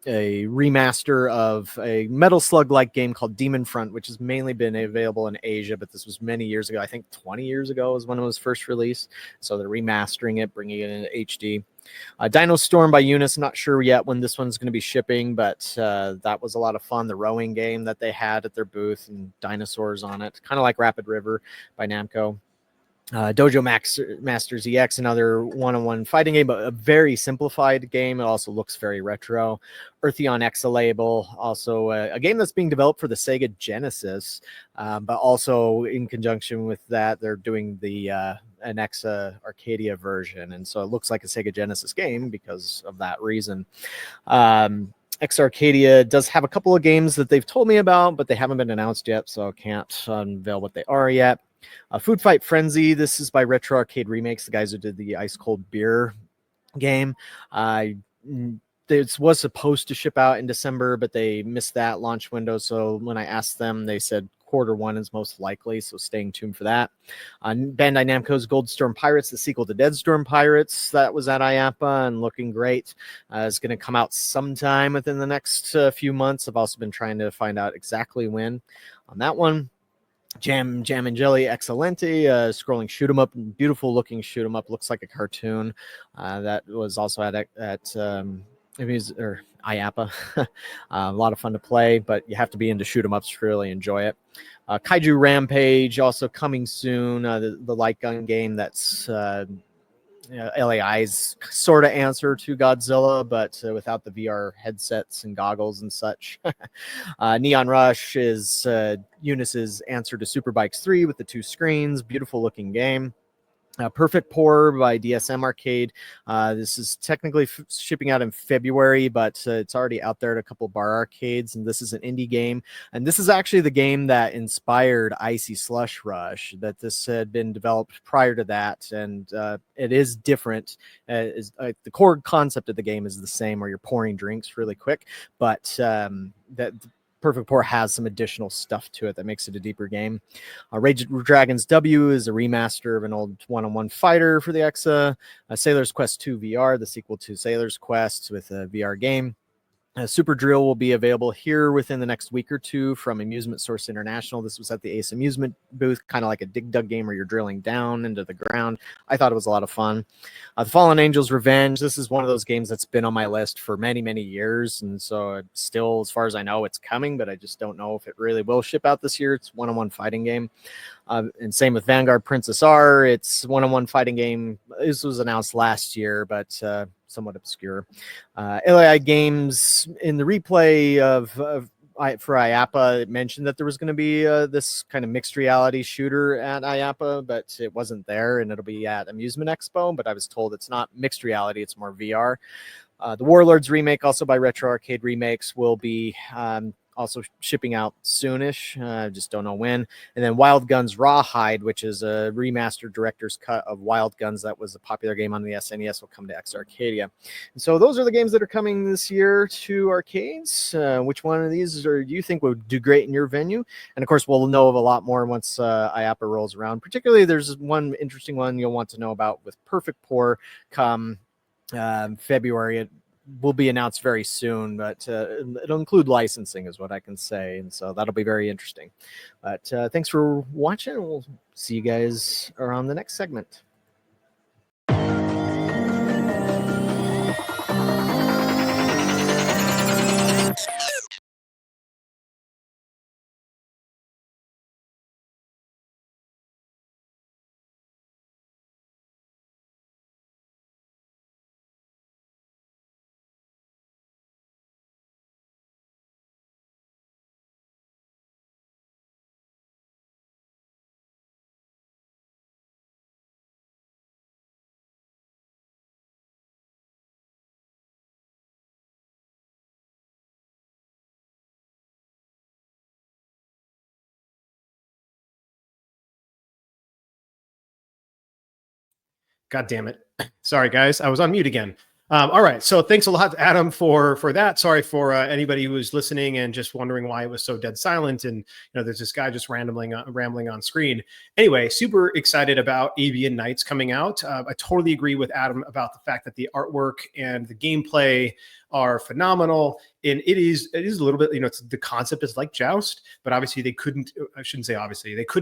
Speaker 5: a remaster of a Metal Slug-like game called Demon Front, which has mainly been available in Asia, but this was many years ago. I think 20 years ago is when it was first released. So they're remastering it, bringing it into HD. Dino Storm by Eunice. Not sure yet when this one's going to be shipping, but that was a lot of fun. The rowing game that they had at their booth and dinosaurs on it, kind of like Rapid River by Namco. Dojo Masters EX, another one-on-one fighting game, but a very simplified game. It also looks very retro. Eartheon Exa label, also a game that's being developed for the Sega Genesis, but also in conjunction with that, they're doing the an Exa Arcadia version, and so it looks like a Sega Genesis game because of that reason. Exa Arcadia does have a couple of games that they've told me about, but they haven't been announced yet, so I can't unveil what they are yet. Food Fight Frenzy. This is by Retro Arcade Remakes, the guys who did the ice cold beer game. This was supposed to ship out in December, but they missed that launch window. So when I asked them, they said Q1 is most likely. So staying tuned for that. Bandai Namco's Gold Storm Pirates, the sequel to Dead Storm Pirates, that was at IAAPA and looking great. It's going to come out sometime within the next few months. I've also been trying to find out exactly when on that one. Jam and Jelly Excelente, scrolling shoot 'em up, beautiful looking shoot 'em up, looks like a cartoon. That was also at IAAPA. A lot of fun to play, but you have to be into shoot 'em ups to really enjoy it. Kaiju Rampage also coming soon. The light gun game that's LAI's sort of answer to Godzilla, but without the VR headsets and goggles and such. Neon Rush is Eunice's answer to Superbikes 3 with the 2 screens. Beautiful looking game. Perfect Pour by DSM Arcade. This is technically shipping out in February, but it's already out there at a couple bar arcades, and this is an indie game. And this is actually the game that inspired Icy Slush Rush, that this had been developed prior to that, and it is different. The core concept of the game is the same, where you're pouring drinks really quick, but that Perfect Pour has some additional stuff to it that makes it a deeper game. Rage Dragons W is a remaster of an old one-on-one fighter for the EXA. Sailor's Quest 2 VR, the sequel to Sailor's Quest with a VR game. Super Drill will be available here within the next week or two from Amusement Source International. This was at the Ace Amusement booth, kind of like a Dig Dug game where you're drilling down into the ground. I thought it was a lot of fun. The Fallen Angels Revenge. This is one of those games that's been on my list for many, many years. And so still, as far as I know, it's coming, but I just don't know if it really will ship out this year. It's a one-on-one fighting game. And same with Vanguard Princess R. It's one-on-one fighting game. This was announced last year, but somewhat obscure. LAI Games in the replay for IAAPA, it mentioned that there was going to be this kind of mixed reality shooter at IAAPA, but it wasn't there, and it'll be at Amusement Expo. But I was told it's not mixed reality; it's more VR. The Warlords remake, also by Retro Arcade Remakes, will be also shipping out soonish. Just don't know when. And then Wild Guns Rawhide, which is a remastered director's cut of Wild Guns that was a popular game on the SNES, will come to Exa Arcadia. And so those are the games that are coming this year to arcades. Which one of these do you think would do great in your venue? And of course, we'll know of a lot more once IAAPA rolls around. Particularly, there's one interesting one you'll want to know about with Perfect Pour come February. It will be announced very soon, but it'll include licensing is what I can say. And so that'll be very interesting. But thanks for watching. We'll see you guys around the next segment.
Speaker 2: God damn it. Sorry, guys. I was on mute again. All right. So thanks a lot, Adam, for that. Sorry for anybody who was listening and just wondering why it was so dead silent. And, there's this guy just rambling on screen. Anyway, super excited about Avian Nights coming out. I totally agree with Adam about the fact that the artwork and the gameplay are phenomenal. And it is a little bit, it's, the concept is like Joust, but obviously they couldn't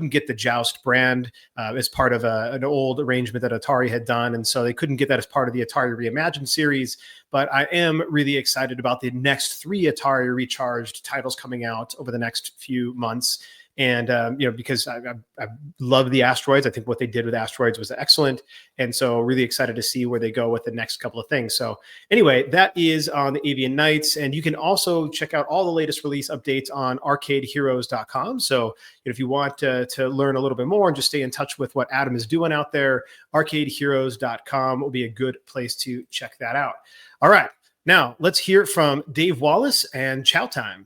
Speaker 2: get the Joust brand as part of an old arrangement that Atari had done. And so they couldn't get that as part of the Atari Reimagined series. But I am really excited about the next 3 Atari Recharged titles coming out over the next few months. And, because I love the Asteroids. I think what they did with Asteroids was excellent. And so really excited to see where they go with the next couple of things. So anyway, that is on the Avian Nights. And you can also check out all the latest release updates on arcadeheroes.com. So if you want to learn a little bit more and just stay in touch with what Adam is doing out there, arcadeheroes.com will be a good place to check that out. All right. Now let's hear from Dave Wallace and Chow Time.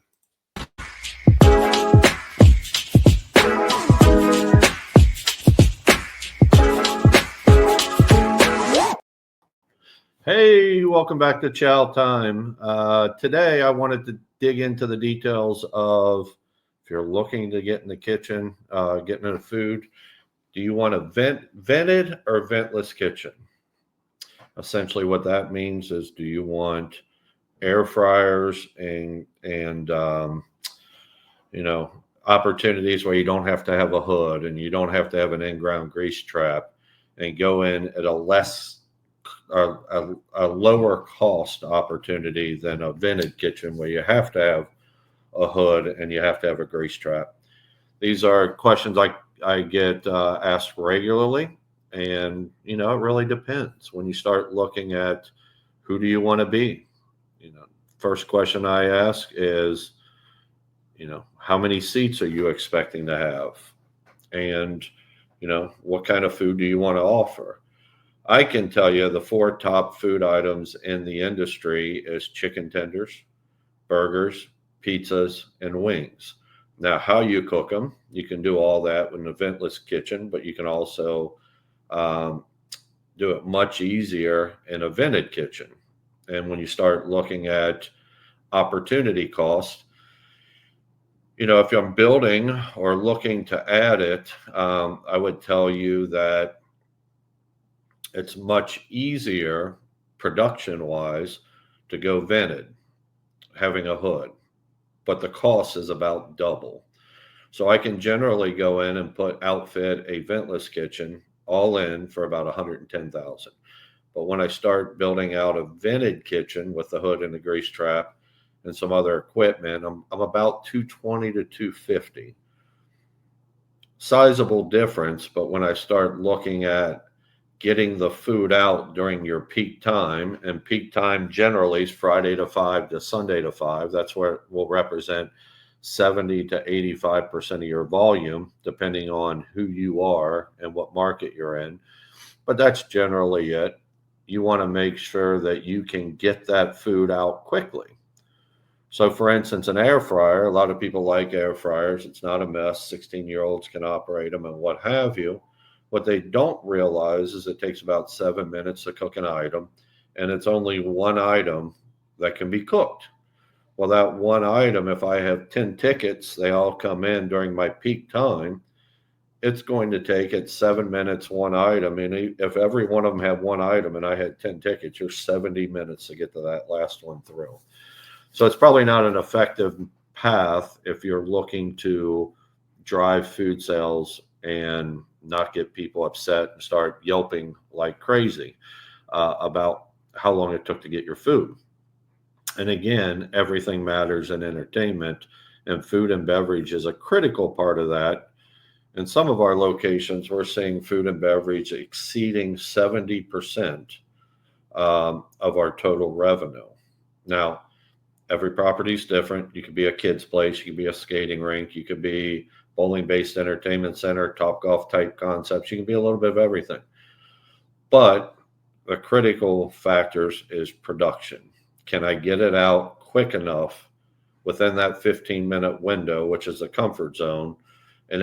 Speaker 3: Hey, welcome back to Chow Time. Today, I wanted to dig into the details of if you're looking to get in the kitchen, getting into food, do you want a vented or ventless kitchen? Essentially, what that means is, do you want air fryers and opportunities where you don't have to have a hood and you don't have to have an in-ground grease trap and go in at a lower cost opportunity than a vented kitchen where you have to have a hood and you have to have a grease trap. These are questions I get asked regularly, and it really depends. When you start looking at who do you want to be, first question I ask is, how many seats are you expecting to have, and what kind of food do you want to offer? I can tell you the 4 top food items in the industry is chicken tenders, burgers, pizzas, and wings. Now, how you cook them, you can do all that in a ventless kitchen, but you can also do it much easier in a vented kitchen. And when you start looking at opportunity cost, if I'm building or looking to add it, I would tell you that it's much easier production-wise to go vented, having a hood, but the cost is about double. So I can generally go in and outfit a ventless kitchen all in for about $110,000. But when I start building out a vented kitchen with the hood and the grease trap and some other equipment, I'm about $220,000 to $250,000. Sizable difference, but when I start looking at getting the food out during your peak time, and peak time generally is Friday to 5 to Sunday to 5. That's where it will represent 70 to 85% of your volume, depending on who you are and what market you're in. But that's generally it. You want to make sure that you can get that food out quickly. So for instance, an air fryer, a lot of people like air fryers. It's not a mess. 16-year-olds can operate them and what have you. What they don't realize is it takes about 7 minutes to cook an item, and it's only one item that can be cooked. Well, that one item, if I have 10 tickets, they all come in during my peak time, it's going to take it 7 minutes, one item. And if every one of them had one item and I had 10 tickets, you're 70 minutes to get to that last one through. So it's probably not an effective path if you're looking to drive food sales and not get people upset and start yelping like crazy about how long it took to get your food. And again, everything matters in entertainment, and food and beverage is a critical part of that. In some of our locations, we're seeing food and beverage exceeding 70% of our total revenue. Now, every property is different. You could be a kid's place, you could be a skating rink, you could be bowling-based entertainment center, Topgolf type concepts. You can be a little bit of everything. But the critical factors is production. Can I get it out quick enough within that 15-minute window, which is the comfort zone? And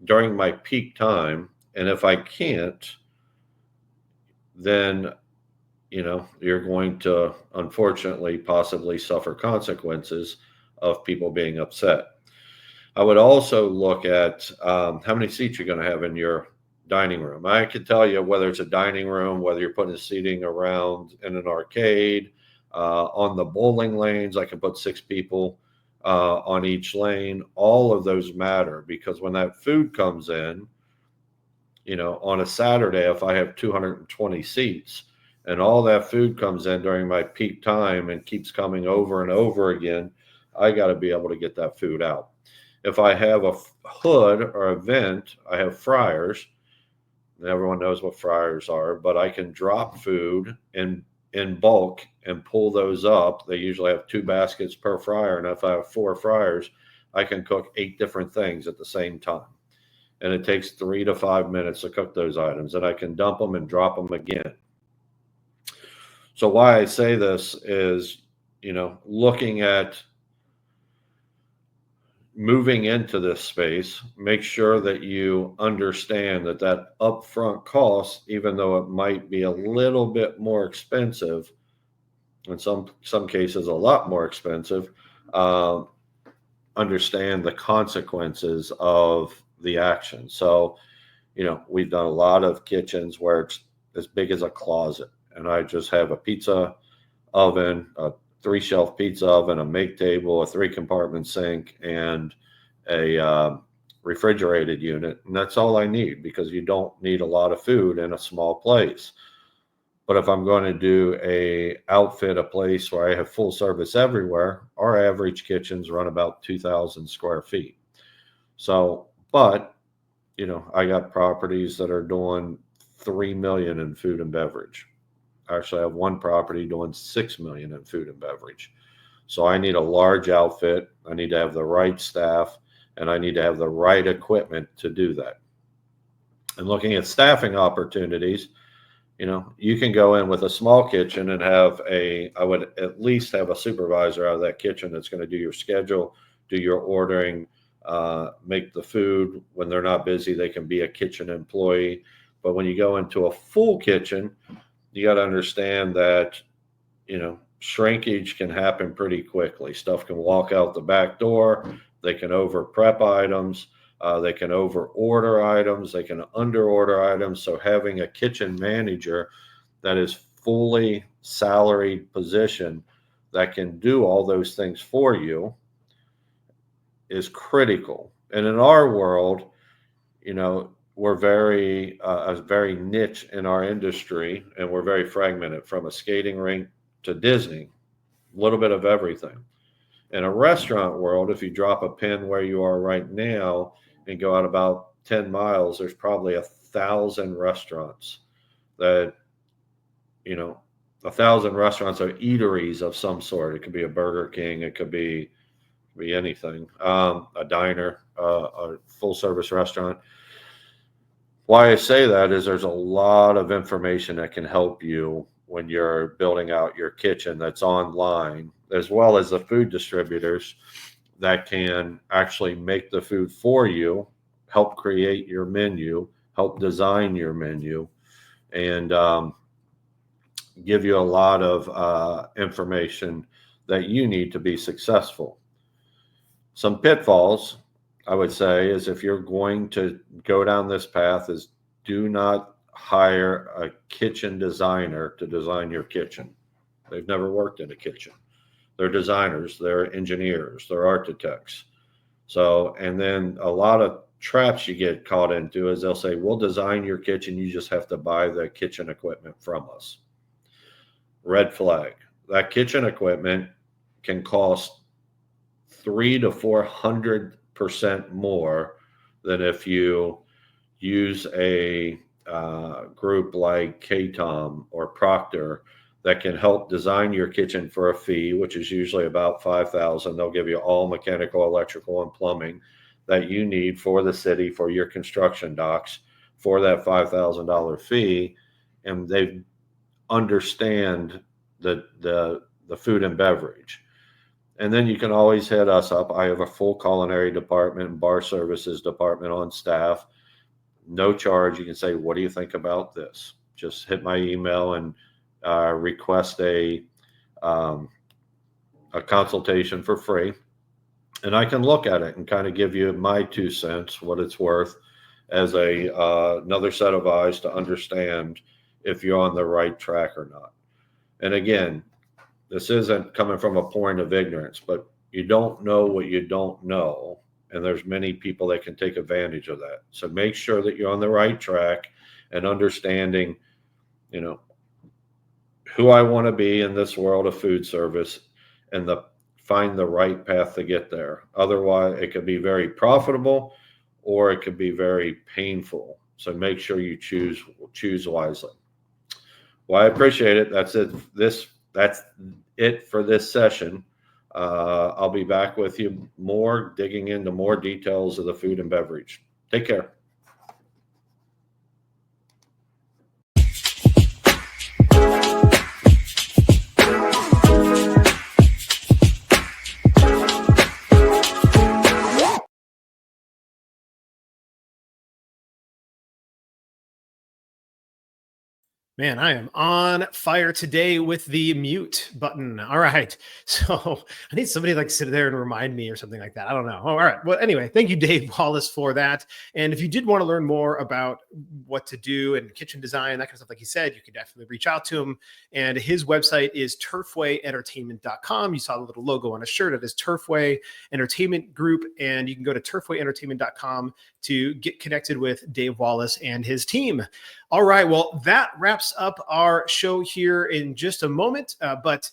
Speaker 3: during my peak time, and if I can't,
Speaker 6: then, you're going to unfortunately possibly suffer consequences of people being upset. I would also look at how many seats you're going to have in your dining room. I can tell you whether it's a dining room, whether you're putting seating around in an arcade, on the bowling lanes, I can put 6 people on each lane. All of those matter, because when that food comes in, on a Saturday, if I have 220 seats and all that food comes in during my peak time and keeps coming over and over again, I got to be able to get that food out. If I have a hood or a vent, I have fryers. Everyone knows what fryers are, but I can drop food in bulk and pull those up. They usually have 2 baskets per fryer. And if I have 4 fryers, I can cook 8 different things at the same time. And it takes 3 to 5 minutes to cook those items. And I can dump them and drop them again. So why I say this is, looking at moving into this space, make sure that you understand that upfront cost, even though it might be a little bit more expensive, in some cases a lot more expensive, understand the consequences of the action. So, we've done a lot of kitchens where it's as big as a closet, and I just have a pizza oven, a 3-shelf pizza oven, a make table, a 3-compartment sink, and a refrigerated unit. And that's all I need, because you don't need a lot of food in a small place. But if I'm going to outfit a place where I have full service everywhere, our average kitchens run about 2,000 square feet. So, but, I got properties that are doing $3 million in food and beverage. Actually, I have one property doing $6 million in food and beverage. So I need a large outfit. I need to have the right staff, and I need to have the right equipment to do that. And looking at staffing opportunities, you can go in with a small kitchen and I would at least have a supervisor out of that kitchen that's going to do your schedule, do your ordering, make the food. When they're not busy, they can be a kitchen employee. But when you go into a full kitchen, you got to understand that, shrinkage can happen pretty quickly. Stuff can walk out the back door. They can over prep items. They can over order items. They can under order items. So having a kitchen manager that is fully salaried position that can do all those things for you is critical. And in our world, we're very niche in our industry, and we're very fragmented, from a skating rink to Disney, a little bit of everything. In a restaurant world, if you drop a pin where you are right now and go out about 10 miles, there's probably 1,000 restaurants that, 1,000 restaurants are eateries of some sort. It could be a Burger King. It could be anything, a diner, a full service restaurant. Why I say that is there's a lot of information that can help you when you're building out your kitchen that's online, as well as the food distributors that can actually make the food for you, help create your menu, help design your menu, and give you a lot of information that you need to be successful. Some pitfalls, I would say, is if you're going to go down this path, is do not hire a kitchen designer to design your kitchen. They've never worked in a kitchen. They're designers, they're engineers, they're architects. So, and then a lot of traps you get caught into is they'll say, we'll design your kitchen, you just have to buy the kitchen equipment from us. Red flag. That kitchen equipment can cost 300 to 400% more than if you use a group like KTOM or Proctor that can help design your kitchen for a fee, which is usually about $5,000. They'll give you all mechanical, electrical, and plumbing that you need for the city, for your construction docks, for that $5,000 fee, and they understand the food and beverage. And then you can always hit us up. I have a full culinary department and bar services department on staff. No charge. You can say, what do you think about this? just hit my email and request a consultation for free. And I can look at it and kind of give you my 2 cents, what it's worth, as another set of eyes to understand if you're on the right track or not. And again, this isn't coming from a point of ignorance, but you don't know what you don't know. And there's many people that can take advantage of that. So make sure that you're on the right track and understanding, you know, who I want to be in this world of food service and find the right path to get there. Otherwise, it could be very profitable or it could be very painful. So make sure you choose wisely. Well, I appreciate it. That's it. That's it for this session. I'll be back with you more, digging into more details of the food and beverage. Take care.
Speaker 2: Man, I am on fire today with the mute button. All right. So I need somebody like sit there and remind me or something like that. I don't know. All right. Well, anyway, thank you, Dave Wallace, for that. And if you did want to learn more about what to do and kitchen design, that kind of stuff, like he said, you can definitely reach out to him. And his website is turfwayentertainment.com. You saw the little logo on his shirt. It is Turfway Entertainment Group. And you can go to turfwayentertainment.com to get connected with Dave Wallace and his team. All right. Well, that wraps up our show here in just a moment, but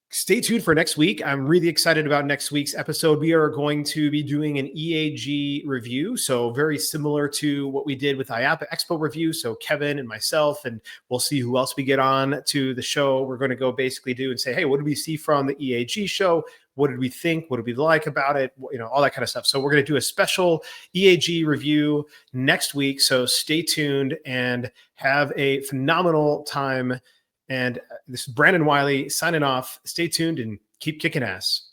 Speaker 2: stay tuned for next week. I'm really excited about next week's episode. We are going to be doing an EAG review. So very similar to what we did with IAAPA Expo review. So Kevin and myself, and we'll see who else we get on to the show. We're going to go basically do and say, hey, what did we see from the EAG show? What did we think? What did we like about it? You know, all that kind of stuff. So we're going to do a special EAG review next week. So stay tuned and have a phenomenal time. And this is Brandon Willey signing off. Stay tuned and keep kicking ass.